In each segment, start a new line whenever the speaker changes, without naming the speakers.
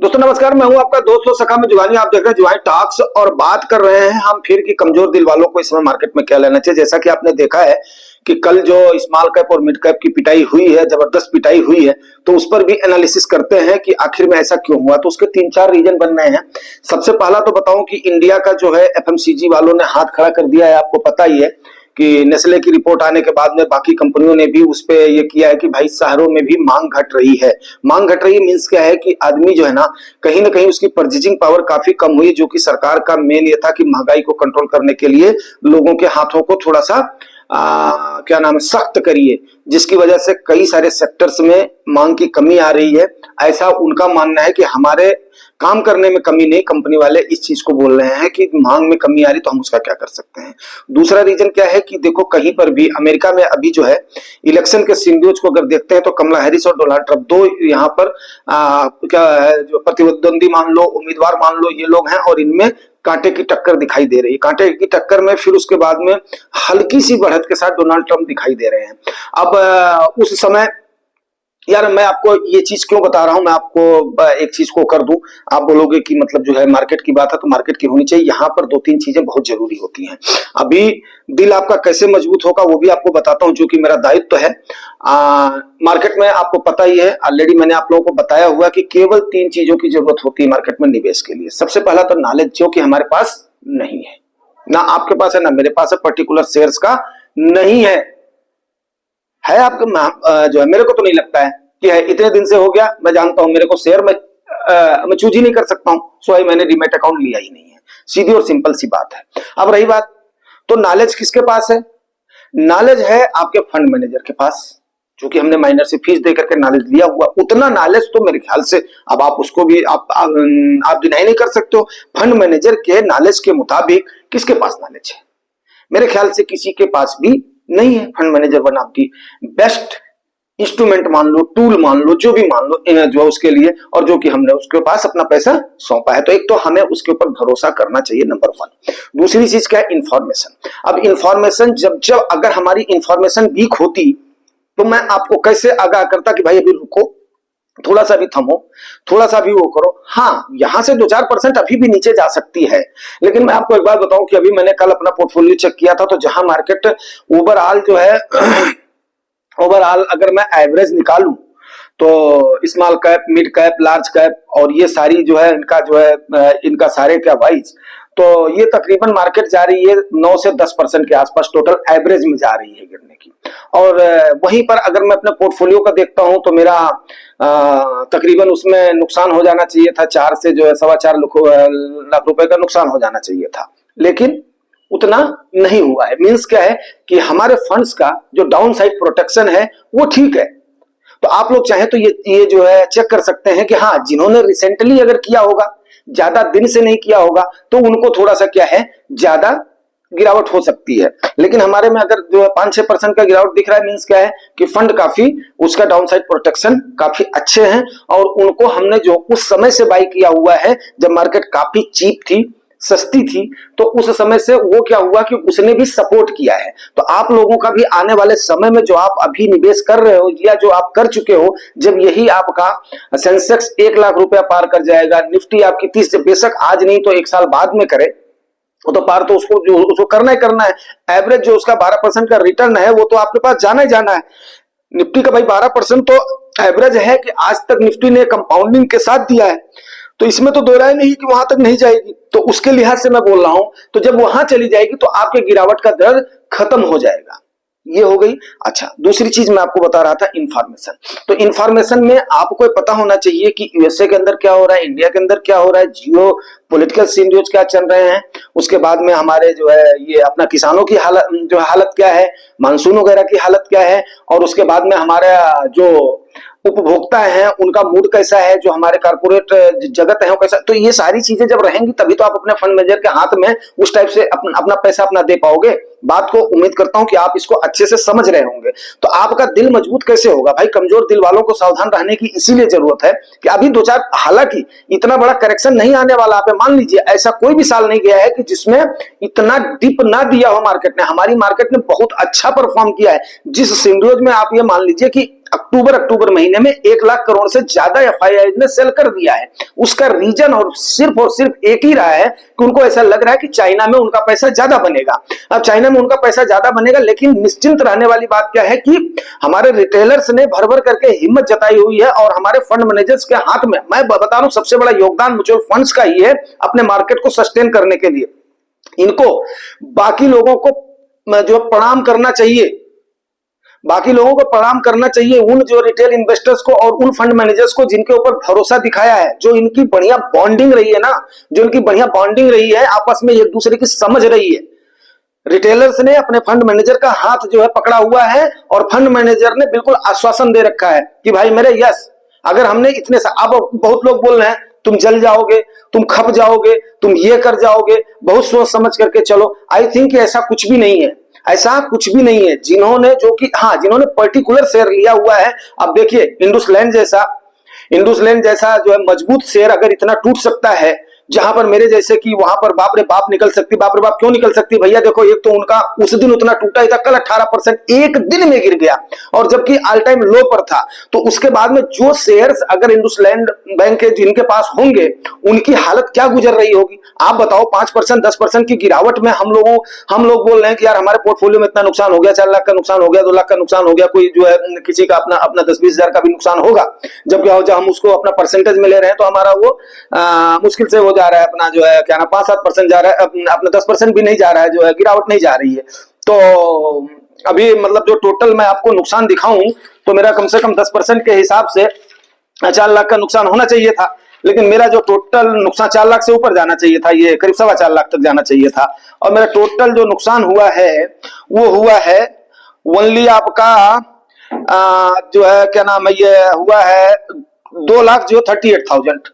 दोस्तों नमस्कार, मैं हूं आपका दोस्त और सखा में जुगानी। आप देख रहे हैं जुगानी टॉक्स और बात कर रहे हैं हम फिर कि कमजोर दिल वालों को इस समय मार्केट में क्या लेना चाहिए। जैसा कि आपने देखा है कि कल जो स्मॉल कैप और मिड कैप की पिटाई हुई है, जबरदस्त पिटाई हुई है, तो उस पर भी एनालिसिस करते हैं कि आखिर में ऐसा क्यों हुआ। तो उसके तीन चार रीजन बन रहे हैं। सबसे पहला तो बताऊं कि इंडिया का जो है एफएमसीजी वालों ने हाथ खड़ा कर दिया है। आपको पता ही है कि नेस्ले की रिपोर्ट आने के बाद में बाकी कंपनियों ने भी उस पे ये किया है कि भाई शहरों में भी मांग घट रही है। मांग घट रही है मींस क्या है कि आदमी जो है ना कहीं उसकी परचेजिंग पावर काफी कम हुई, जो कि सरकार का मेन ये था कि महंगाई को कंट्रोल करने के लिए लोगों के हाथों को थोड़ा सा क्या नाम है सख्त करिए, जिसकी वजह से कई सारे सेक्टर्स में मांग की कमी आ रही है। ऐसा उनका मानना है कि हमारे काम करने में कमी नहीं, कंपनी वाले इस चीज को बोल रहे हैं कि मांग में कमी आ रही तो हम उसका क्या कर सकते हैं। दूसरा रीजन क्या है कि देखो कहीं पर भी अमेरिका में अभी जो है इलेक्शन के सिंडियोज को अगर देखते हैं तो कमला हैरिस और डोनाल्ड ट्रंप दो यहाँ पर क्या है जो प्रतिद्वंदी मान लो, उम्मीदवार मान लो, ये लोग हैं और इनमें कांटे की टक्कर दिखाई दे रही है। कांटे की टक्कर में फिर उसके बाद में हल्की सी बढ़त के साथ डोनाल्ड ट्रंप दिखाई दे रहे हैं। अब उस समय यार मैं आपको ये चीज क्यों बता रहा हूं, मैं आपको एक चीज को कर दूं। आप बोलोगे कि मतलब जो है मार्केट की बात है तो मार्केट की होनी चाहिए। यहाँ पर दो तीन चीजें बहुत जरूरी होती हैं। अभी दिल आपका कैसे मजबूत होगा वो भी आपको बताता हूं, जो कि मेरा दायित्व है। मार्केट में आपको पता ही है, ऑलरेडी मैंने आप लोगों को बताया हुआ कि केवल तीन चीजों की जरूरत होती है मार्केट में निवेश के लिए। सबसे पहला तो नॉलेज, जो कि हमारे पास नहीं है, ना आपके पास है ना मेरे पास है, पर्टिकुलर शेयर्स का नहीं है आपके जो है मेरे को तो नहीं लगता है कि है। इतने दिन से हो गया, मैं जानता हूं मेरे को शेयर में मैं चूज ही नहीं कर सकता हूं, सो मैंने डीमैट अकाउंट लिया ही नहीं है। सीधी और सिंपल सी बात है। अब रही बात तो नॉलेज किसके पास है? नॉलेज है आपके फंड मैनेजर के पास, जो कि हमने माइनर से फीस दे करके नॉलेज लिया हुआ। उतना नॉलेज तो मेरे ख्याल से अब आप उसको भी आप डिनाई नहीं कर सकते हो। फंड मैनेजर के नॉलेज के मुताबिक किसके पास नॉलेज है? मेरे ख्याल से किसी के पास भी नहीं है। फंड मैनेजर वन आपकी बेस्ट इंस्ट्रूमेंट मान लो, टूल मान लो, जो भी मान लो जो उसके लिए, और जो कि हमने उसके पास अपना पैसा सौंपा है, तो एक तो हमें उसके ऊपर भरोसा करना चाहिए, नंबर वन। दूसरी चीज क्या है? इंफॉर्मेशन। अब इंफॉर्मेशन जब अगर हमारी इंफॉर्मेशन वीक होती तो मैं आपको कैसे आगाह करता कि भाई अभी रुको, थोड़ा सा भी थमो, थोड़ा सा भी वो करो। हाँ, यहां से 2-4% अभी भी नीचे जा सकती है, लेकिन मैं आपको एक बात बताऊं कि अभी मैंने कल अपना पोर्टफोलियो चेक किया था, तो जहां मार्केट ओवरऑल जो है ओवरऑल अगर मैं एवरेज निकालूं तो small cap, mid cap, large cap और ये सारी जो है इनका सारे क्या वाइज, तो ये तकरीबन मार्केट जा रही है 9 से 10% के आसपास टोटल एवरेज में जा रही है गिरने की। और वहीं पर अगर मैं अपने पोर्टफोलियो का देखता हूं तो मेरा तकरीबन उसमें नुकसान हो जाना चाहिए था 4 से जो है 4.25 लाख रुपए का नुकसान हो जाना चाहिए था, लेकिन उतना नहीं हुआ है। मींस क्या है कि हमारे फंड्स का जो डाउन साइड प्रोटेक्शन है वो ठीक है। तो आप लोग चाहे तो ये जो है चेक कर सकते हैं कि हाँ, जिन्होंने रिसेंटली अगर किया होगा, ज्यादा दिन से नहीं किया होगा, तो उनको थोड़ा सा क्या है ज्यादा गिरावट हो सकती है। लेकिन हमारे में अगर जो है 5-6% का गिरावट दिख रहा है, मींस क्या है कि फंड काफी, उसका डाउन साइड प्रोटेक्शन काफी अच्छे हैं। और उनको हमने जो उस समय से बाई किया हुआ है जब मार्केट काफी चीप थी, सस्ती थी, तो उस समय से वो क्या हुआ कि उसने भी सपोर्ट किया है। तो आप लोगों का भी आने वाले समय में जो आप अभी निवेश कर रहे हो या जो आप कर चुके हो, जब यही आपका सेंसेक्स 1 लाख रुपया पार कर जाएगा, निफ्टी आपकी 30, बेशक आज नहीं तो 1 साल बाद में करे, वो तो पार तो उसको करना ही करना है। एवरेज जो उसका 12% का रिटर्न है वो तो आपके पास जाना ही जाना है। निफ्टी का भाई 12% तो एवरेज है कि आज तक निफ्टी ने कंपाउंडिंग के साथ दिया है, तो इसमें तो दो राय नहीं कि वहां तक नहीं जाएगी। तो उसके लिहाज से मैं बोल रहा हूं, तो जब वहां चली जाएगी तो आपके गिरावट का दर खत्म हो जाएगा। ये हो गई। अच्छा, दूसरी चीज मैं आपको बता रहा था इंफॉर्मेशन। तो इंफॉर्मेशन में आपको पता होना चाहिए कि यूएसए के अंदर क्या हो रहा है, इंडिया के अंदर क्या हो रहा है, जियो पॉलिटिकल सिनेरियोज क्या चल रहे हैं, उसके बाद में हमारे जो है ये अपना किसानों की हालत क्या है, मानसून वगैरह की हालत क्या है, और उसके बाद में हमारा जो उपभोक्ता हैं उनका मूड कैसा है, जो हमारे कारपोरेट जगत है वो कैसा। तो ये सारी चीजें जब रहेंगी तभी तो आप अपने फंड मैनेजर के हाथ में उस टाइप से अपना पैसा अपना दे पाओगे। बात को उम्मीद करता हूं कि आप इसको अच्छे से समझ रहे होंगे। तो आपका दिल मजबूत कैसे होगा भाई? कमजोर दिल वालों को सावधान रहने की इसीलिए जरूरत है कि अभी 2-4, हालांकि इतना बड़ा करेक्शन नहीं आने वाला। आप मान लीजिए ऐसा कोई भी साल नहीं गया है कि जिसमें इतना डिप ना दिया हो मार्केट ने। हमारी मार्केट ने बहुत अच्छा परफॉर्म किया है। जिस सिंड्रोज में आप ये मान लीजिए कि अक्टूबर महीने में 1 लाख करोड़ से ज्यादा एफआईआई ने सेल कर दिया है। उसका रीजन और सिर्फ एक ही रहा है कि उनको ऐसा लग रहा है कि चाइना में उनका पैसा ज्यादा बनेगा। अब चाइना में उनका पैसा ज्यादा बनेगा, लेकिन निश्चिंत रहने वाली बात क्या है कि हमारे रिटेलर्स ने भर भर करके हिम्मत जताई हुई है और हमारे फंड मैनेजर्स के हाथ में, मैं बता रहा हूं, सबसे बड़ा योगदान म्यूचुअल फंड्स का ही है अपने मार्केट को सस्टेन करने के लिए। इनको बाकी लोगों को जो प्रणाम करना चाहिए, बाकी लोगों को प्रणाम करना चाहिए, उन जो रिटेल इन्वेस्टर्स को और उन फंड मैनेजर्स को जिनके ऊपर भरोसा दिखाया है, जो इनकी बढ़िया बॉन्डिंग रही है ना, जो इनकी बढ़िया बॉन्डिंग रही है, आपस में एक दूसरे की समझ रही है। रिटेलर्स ने अपने फंड मैनेजर का हाथ जो है पकड़ा हुआ है और फंड मैनेजर ने बिल्कुल आश्वासन दे रखा है कि भाई मेरे यस, अगर हमने इतने सा, अब बहुत लोग बोल रहे हैं तुम जल जाओगे, तुम खप जाओगे, तुम ये कर जाओगे, बहुत सोच समझ करके चलो। आई थिंक ऐसा कुछ भी नहीं है, ऐसा कुछ भी नहीं है। जिन्होंने जिन्होंने पर्टिकुलर शेयर लिया हुआ है, अब देखिए इंडसलैंड जैसा जो है मजबूत शेयर अगर इतना टूट सकता है, जहां पर मेरे जैसे कि वहां पर बाप रे बाप निकल सकती, बाप रे बाप क्यों निकल सकती भैया? देखो, एक तो उनका उस दिन उतना टूटा ही था, कल 18% एक दिन में गिर गया, और जबकि ऑल टाइम लो पर था। तो उसके बाद में जो शेयर्स अगर इंडसलैंड बैंक के जिनके पास होंगे, उनकी हालत क्या गुजर रही होगी आप बताओ। 5% 10% की गिरावट में हम लोग बोल रहे हैं कि यार हमारे पोर्टफोलियो में इतना नुकसान हो गया, 4 लाख का नुकसान हो गया, 2 लाख का नुकसान हो गया, कोई जो है किसी का अपना 10-20 हजार का भी नुकसान होगा। जब हम उसको अपना परसेंटेज में ले रहे हैं तो हमारा वो मुश्किल से हो जा रहा है, अपना जो है क्या ना 5-7% जा रहा है, अपना 10% भी नहीं जा रहा है, जो है गिरावट नहीं जा रही है। तो अभी मतलब जो टोटल मैं आपको नुकसान दिखाऊं तो मेरा कम से कम 10% के हिसाब से 4 लाख का नुकसान होना चाहिए था, लेकिन मेरा जो टोटल नुकसान 4 लाख से ऊपर जाना चाहिए था, ये करीब 4.25 लाख तक जाना चाहिए था। और मेरा टोटल जो नुकसान हुआ है वो हुआ है ओनली आपका जो है क्या नाम है, ये हुआ है 2,38,000।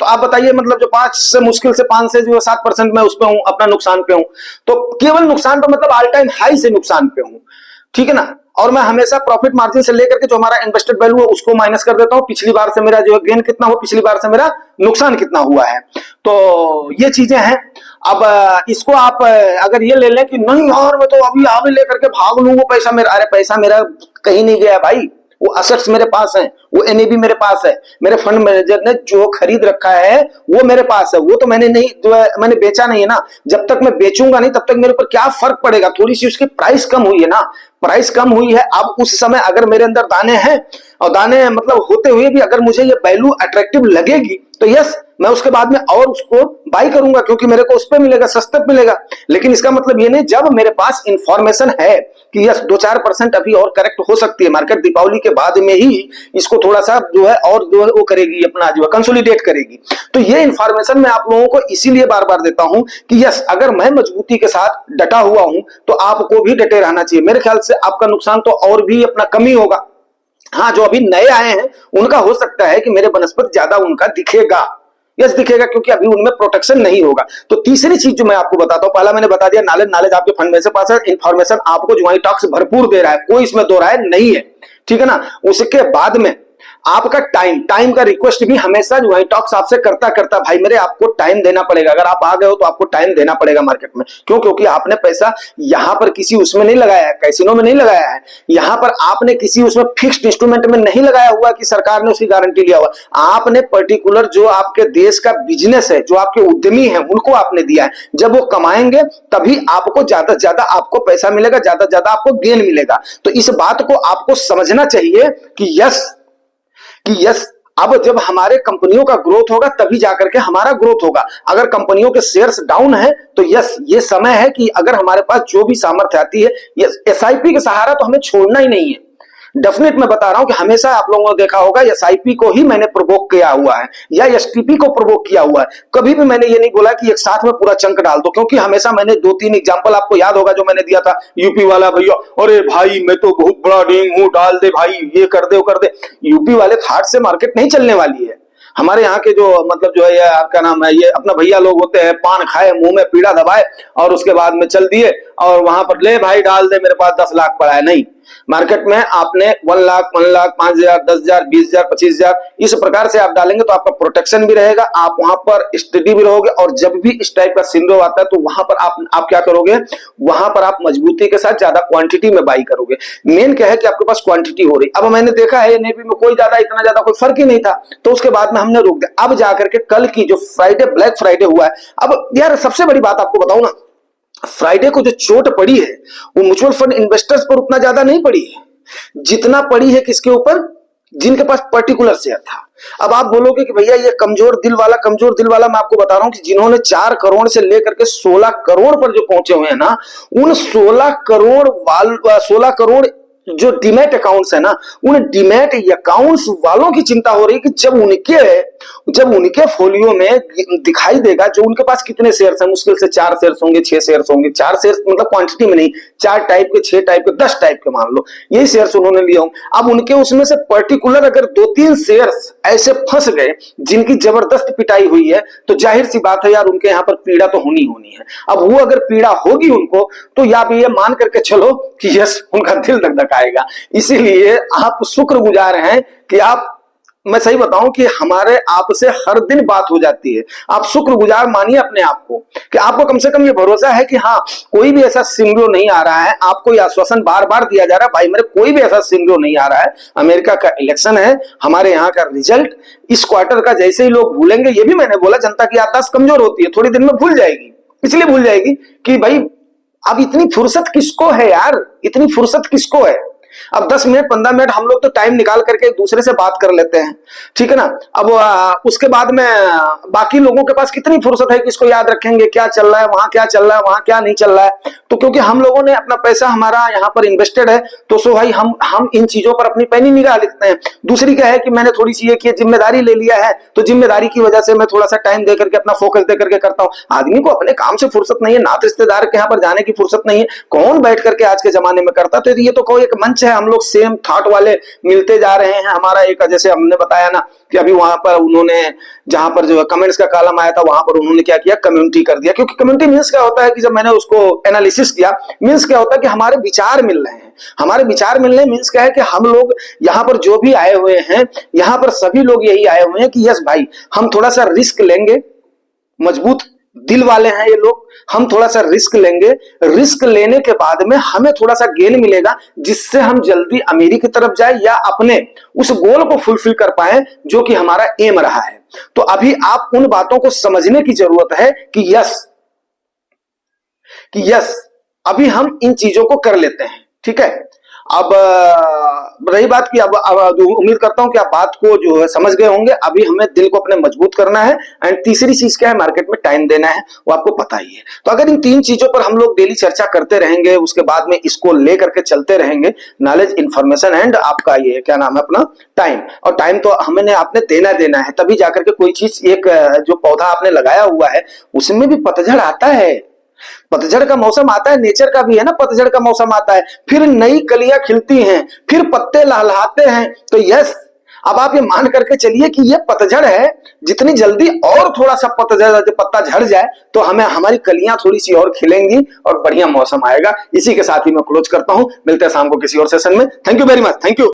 तो आप बताइए, मतलब जो 5 से मुश्किल से 5 से जो 7% मैं उस पे हूं, अपना नुकसान पे हूं। तो केवल नुकसान तो मतलब ऑल टाइम हाई से नुकसान पे हूं, ठीक है ना। और मैं हमेशा प्रॉफिट मार्जिन से लेकर के जो हमारा इन्वेस्टेड वैल्यू है उसको माइनस कर देता हूं, पिछली बार से मेरा जो गेन कितना हुआ, पिछली बार से मेरा नुकसान कितना हुआ है। तो ये चीजें हैं। अब इसको आप अगर ये ले लें कि नहीं यार मैं तो अभी लेकर के भाग लूं वो पैसा मेरा, अरे पैसा मेरा कहीं नहीं गया भाई, वो असेट्स मेरे पास हैं, वो एनएबी मेरे पास है, मेरे फंड मैनेजर ने जो खरीद रखा है वो मेरे पास है, वो तो मैंने नहीं जो है मैंने बेचा नहीं है ना। जब तक मैं बेचूंगा नहीं तब तक मेरे ऊपर क्या फर्क पड़ेगा? थोड़ी सी उसकी प्राइस कम हुई है ना, प्राइस कम हुई है। अब उस समय अगर मेरे अंदर दाने हैं और दाने मतलब होते हुए भी अगर मुझे ये वैल्यू अट्रैक्टिव लगेगी तो यस, मैं उसके बाद में और उसको बाई करूंगा, क्योंकि मेरे को उस पर मिलेगा, सस्ते पे मिलेगा। लेकिन इसका मतलब ये नहीं, जब मेरे पास इंफॉर्मेशन है कि यस 2-4% अभी और करेक्ट हो सकती है मार्केट, दीपावली के बाद में ही इसको थोड़ा सा जो है और जो है वो करेगी, अपना जो है कंसोलिडेट करेगी। तो ये इंफॉर्मेशन मैं आप लोगों को इसीलिए बार बार देता हूं कि यस, अगर मैं मजबूती के साथ डटा हुआ हूं तो आपको भी डटे रहना चाहिए। मेरे ख्याल से आपका नुकसान तो और भी अपना कमी होगा। हाँ, जो अभी नए आए हैं उनका हो सकता है कि मेरे बनस्पत ज्यादा उनका दिखेगा, यस दिखेगा, क्योंकि अभी उनमें प्रोटेक्शन नहीं होगा। तो तीसरी चीज जो मैं आपको बताता हूं, पहला मैंने बता दिया नॉलेज आपके फंड में से पास है, इंफॉर्मेशन आपको ज्वाइंट टॉक्स भरपूर दे रहा है, कोई इसमें दो राय नहीं है, ठीक है ना। उसके बाद में आपका टाइम का रिक्वेस्ट भी हमेशा ज्वाइंट टॉक्स आपसे करता भाई मेरे, आपको टाइम देना पड़ेगा। अगर आप आ गए हो तो आपको टाइम देना पड़ेगा मार्केट में। क्यों? क्योंकि आपने पैसा यहां पर किसी उसमें नहीं लगाया है, कैसीनो में नहीं लगाया है, यहां पर आपने किसी उसमें फिक्स्ड इंस्ट्रूमेंट में नहीं लगाया हुआ कि सरकार ने उसकी गारंटी लिया हुआ। आपने पर्टिकुलर जो आपके देश का बिजनेस है, जो आपके उद्यमी है, उनको आपने दिया है। जब वो कमाएंगे तभी आपको ज्यादा से ज्यादा आपको पैसा मिलेगा, ज्यादा से ज्यादा आपको गेन मिलेगा। तो इस बात को आपको समझना चाहिए कि यस अब जब हमारे कंपनियों का ग्रोथ होगा तभी जाकर के हमारा ग्रोथ होगा। अगर कंपनियों के शेयर्स डाउन है तो यस, ये समय है कि अगर हमारे पास जो भी सामर्थ्य आती है, यस एसआईपी के सहारा तो हमें छोड़ना ही नहीं है। डेफिनेट मैं बता रहा हूं कि हमेशा आप लोगों ने देखा होगा एसआईपी को ही मैंने प्रोवोक किया हुआ है या एसटीपी को प्रोवोक किया हुआ है। कभी भी मैंने ये नहीं बोला कि एक साथ में पूरा चंक डाल दो, क्योंकि हमेशा मैंने 2-3 एग्जांपल आपको याद होगा जो मैंने दिया था। यूपी वाला भैया, अरे भाई मैं तो बहुत बड़ा डींग हूं, डाल दे भाई, ये कर दे वो कर दे। यूपी वाले थाट से मार्केट नहीं चलने वाली है। हमारे यहाँ के जो मतलब जो है आपका नाम है, ये अपना भैया लोग होते हैं, पान खाए, मुंह में पीड़ा दबाए और उसके बाद में चल दिए और वहां पर ले भाई डाल दे, मेरे पास 10 लाख पड़ा है। नहीं, मार्केट में आपने 1 लाख, 1 लाख, 5,000, 10,000, 20,000, 25,000 इस प्रकार से आप डालेंगे तो आपका प्रोटेक्शन भी रहेगा, आप वहां पर स्टडी भी रहोगे। और जब भी इस टाइप का सिंड्रोम आता है तो वहां पर आप क्या करोगे, वहां पर आप मजबूती के साथ ज्यादा क्वांटिटी में बाई करोगे। मेन क्या है कि आपके पास क्वांटिटी हो रही। अब मैंने देखा है नेवी में कोई ज्यादा इतना ज्यादा कोई फर्क ही नहीं था, तो उसके बाद में हमने रोक दिया। अब जाकर के कल की जो फ्राइडे, ब्लैक फ्राइडे हुआ है, अब यार सबसे बड़ी बात आपको बताऊं ना, फ्राइडे को जो चोट पड़ी है वो म्यूचुअल फंड इन्वेस्टर्स पर उतना ज्यादा नहीं पड़ी है जितना पड़ी है किसके ऊपर, जिनके पास पर्टिकुलर शेयर था। अब आप बोलोगे कि भैया ये कमजोर दिल वाला मैं आपको बता रहा हूं कि जिन्होंने 4 करोड़ से लेकर के 16 करोड़ पर जो पहुंचे हुए हैं ना, उन 16 करोड़ जो डीमैट अकाउंट्स है ना, उन डीमैट अकाउंट्स वालों की चिंता हो रही है कि जब उनके फोलियो में दिखाई देगा जो उनके पास कितने शेयर्स हैं, मुश्किल से 4 शेयर्स होंगे, 6 शेयर्स होंगे। 4 शेयर्स मतलब क्वांटिटी में नहीं, 4 टाइप के, 6 टाइप के, 10 टाइप के मान लो, यही शेयर्स उन्होंने लिए होंगे। अब उनके उसमें से पर्टिकुलर अगर 2-3 शेयर्स ऐसे फंस गए जिनकी जबरदस्त पिटाई हुई है, तो जाहिर सी बात है यार उनके यहां पर पीड़ा तो होनी है। अब वो अगर पीड़ा होगी उनको, तो या भी ये मान करके चलो कि यस उनका दिल धक-धकाएगा। इसीलिए आप शुक्रगुजार हैं कि मैं सही बताऊं कि हमारे आपसे हर दिन बात हो जाती है। आप शुक्रगुजार मानिए अपने आप को कि आपको कम से कम ये भरोसा है कि हाँ, कोई भी ऐसा सिंड्रोम नहीं आ रहा है। आपको यह आश्वासन बार बार दिया जा रहा है, भाई मेरे कोई भी ऐसा सिंड्रोम नहीं आ रहा है। अमेरिका का इलेक्शन है, हमारे यहाँ का रिजल्ट इस क्वार्टर का जैसे ही लोग भूलेंगे, ये भी मैंने बोला जनता की याददाश्त कमजोर होती है, थोड़ी दिन में भूल जाएगी। इसलिए भूल जाएगी कि भाई अब इतनी फुर्सत किसको है यार, इतनी फुर्सत किसको है। अब 10 मिनट 15 मिनट हम लोग तो टाइम निकाल करके एक दूसरे से बात कर लेते हैं, ठीक है ना। अब उसके बाद में बाकी लोगों के पास कितनी फुर्सत है कि इसको याद रखेंगे क्या चल रहा है, वहां क्या चल रहा है, वहां क्या नहीं चल रहा है। तो क्योंकि हम लोगों ने अपना पैसा हमारा यहाँ पर इन्वेस्टेड है, तो सो भाई हम इन चीजों पर अपनी पैनी निगाह लिखते हैं। दूसरी क्या है कि मैंने थोड़ी सी ये जिम्मेदारी ले लिया है, तो जिम्मेदारी की वजह से मैं थोड़ा सा टाइम दे करके, अपना फोकस दे करके करता हूं। आदमी को अपने काम से फुर्सत नहीं है, नात रिश्तेदार के यहाँ पर जाने की फुर्सत नहीं है, कौन बैठ करके आज के जमाने में करता। तो ये तो कोई एक मंच है, हम लोग सेम थॉट वाले मिलते जा रहे हैं। हमारा एक, जैसे हमने बताया ना कि अभी वहां पर उन्होंने जहां पर जो कमेंट्स का कॉलम आया था, वहां पर उन्होंने क्या किया, कम्युनिटी कर दिया। क्योंकि कम्युनिटी मींस क्या होता है कि जब मैंने उसको एनालिसिस किया, मींस क्या होता है कि हमारे विचार मिल रहे हैं। हमारे विचार मिलने मींस क्या है कि हम लोग यहाँ पर जो भी आए हुए हैं, यहाँ पर सभी लोग यही आए हुए हैं कि यस भाई हम थोड़ा सा रिस्क लेंगे, मजबूत दिल वाले हैं ये लोग, हम थोड़ा सा रिस्क लेंगे। रिस्क लेने के बाद में हमें थोड़ा सा गेन मिलेगा, जिससे हम जल्दी अमीरी की तरफ जाए या अपने उस गोल को फुलफिल कर पाए जो कि हमारा एम रहा है। तो अभी आप उन बातों को समझने की जरूरत है कि यस अभी हम इन चीजों को कर लेते हैं, ठीक है। अब रही बात की, अब उम्मीद करता हूं कि आप बात को जो है समझ गए होंगे। अभी हमें दिल को अपने मजबूत करना है, एंड तीसरी चीज क्या है, मार्केट में टाइम देना है, वो आपको पता ही है। तो अगर इन 3 चीजों पर हम लोग डेली चर्चा करते रहेंगे, उसके बाद में इसको लेकर के चलते रहेंगे, नॉलेज, इंफॉर्मेशन एंड आपका ये क्या नाम है अपना टाइम, और टाइम तो हमने आपने देना है, तभी जाकर के कोई चीज, एक जो पौधा आपने लगाया हुआ है उसमें भी पतझड़ आता है। पतझड़ का मौसम आता है, नेचर का भी है ना, पतझड़ का मौसम आता है, फिर नई कलियां खिलती हैं, फिर पत्ते लहलहाते हैं। तो यस अब आप ये मान करके चलिए कि ये पतझड़ है, जितनी जल्दी और थोड़ा सा पत्ता झड़ जाए तो हमें हमारी कलियां थोड़ी सी और खिलेंगी और बढ़िया मौसम आएगा। इसी के साथ ही मैं क्लोज करता हूं, मिलते हैं शाम को किसी और सेशन में। Thank you very much, thank you.